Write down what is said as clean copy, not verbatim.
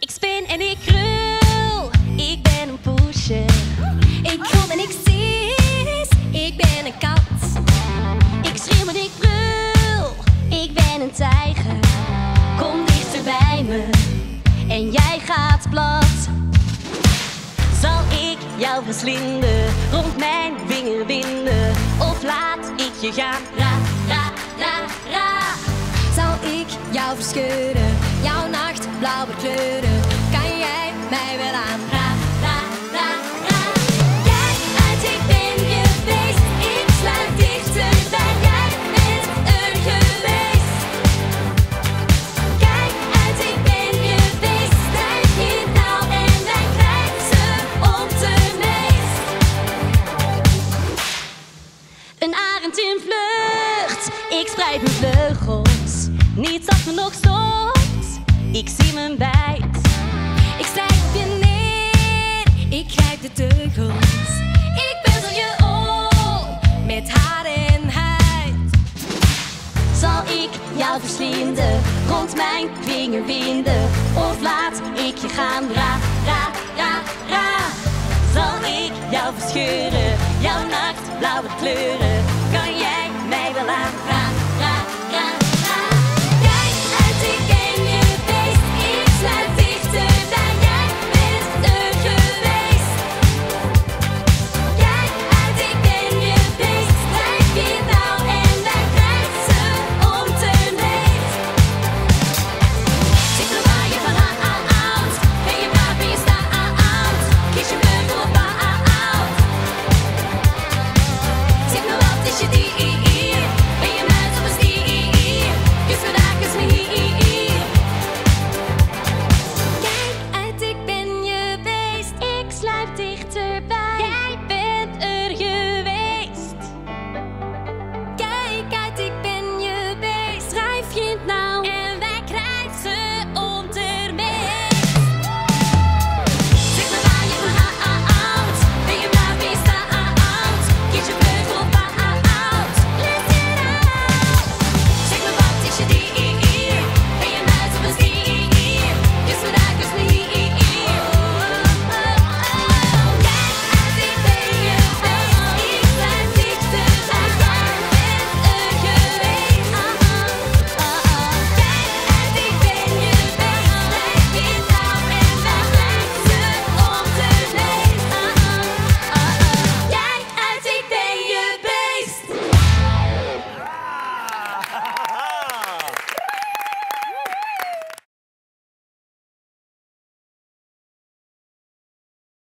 Ik spin en ik krul, ik ben een poesje. Ik kom en ik sis, ik ben een kat. Ik schreeuw en ik brul, ik ben een tijger. Kom dichter bij me en jij gaat plat. Zal ik jou verslinden, rond mijn vinger winden? Of laat ik je gaan, ra, ra, ra, ra? Zal ik jou verscheuren, jouw nacht blauw bekleuren? Kan jij mij wel aan? Ra, ra, ra, ra. Kijk uit, ik ben je beest. Ik sluit dichterbij, jij bent er geweest. Kijk uit, ik ben je beest. Stijg je nou en wij krijgen ze op de meest. Een arend in vlucht, ik spreid mijn vleugels. Niets dat me nog stopt, ik zie mijn bijt. Ik stijg op je neer, ik grijp de teugels. Ik puzzel je op, met haar en huid. Zal ik jou verslinden, rond mijn vinger winden? Of laat ik je gaan, ra, ra, ra, ra? Zal ik jou verscheuren, jouw nacht blauwe kleuren? Kan jij mij wel aan, ra?